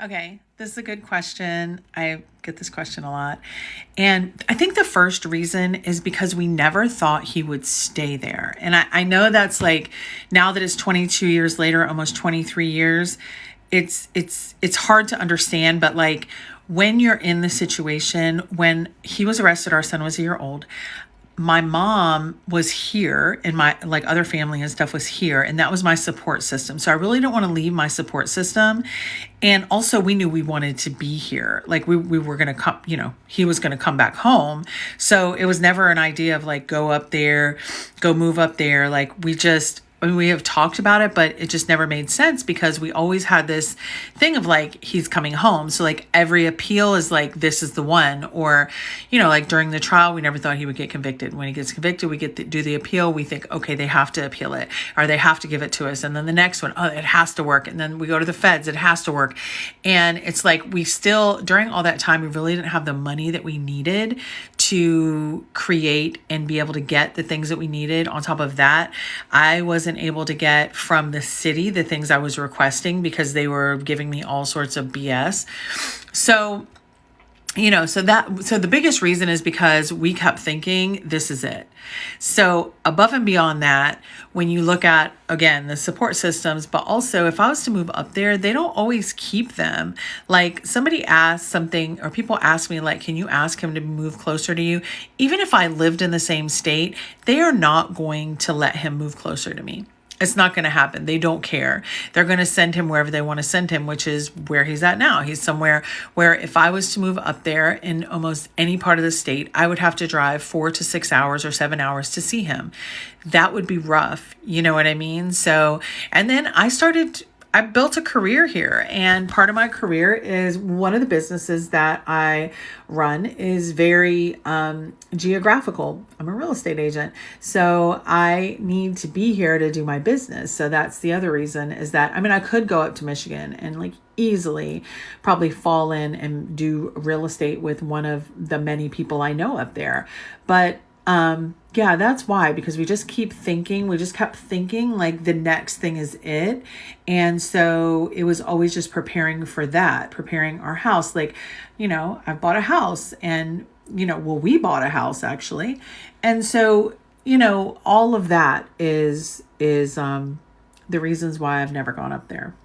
Okay, this is a good question. I get this question a lot. And I think the first reason is because we never thought he would stay there. And I know that's like, now that it's 22 years later, almost 23 years, it's hard to understand, but like when you're in the situation, when he was arrested, our son was a year old. My mom was here and my like other family and stuff was here, and that was my support system. So I really don't want to leave my support system. And also we knew we wanted to be here. Like we were going to come, he was going to come back home. So it was never an idea of like go up there, go move up there. Like we have talked about it, but it just never made sense because we always had this thing of like, he's coming home. So like every appeal is like, this is the one. Or, like during the trial, we never thought he would get convicted. When he gets convicted, we get to do the appeal. We think, okay, they have to appeal it or they have to give it to us. And then the next one, oh, it has to work. And then we go to the feds, it has to work. And it's like, we still, during all that time, we really didn't have the money that we needed to create and be able to get the things that we needed. On top of that, I wasn't able to get from the city the things I was requesting because they were giving me all sorts of BS. So so the biggest reason is because we kept thinking this is it. So above and beyond that, when you look at, again, the support systems, but also if I was to move up there, they don't always keep them. Like somebody asked something, or people ask me like, can you ask him to move closer to you? Even if I lived in the same state, they are not going to let him move closer to me. It's not going to happen. They don't care. They're going to send him wherever they want to send him, which is where he's at now. He's somewhere where if I was to move up there in almost any part of the state, I would have to drive 4 to 6 hours or 7 hours to see him. That would be rough. You know what I mean? So, and then I built a career here, and part of my career is one of the businesses that I run is very geographical. I'm a real estate agent, so I need to be here to do my business. So that's the other reason is that, I could go up to Michigan and like easily probably fall in and do real estate with one of the many people I know up there. But yeah, that's why, because we just kept thinking like the next thing is it. And so it was always just preparing for that, preparing our house. Like, I bought a house and, we bought a house actually. And so, all of that is the reasons why I've never gone up there.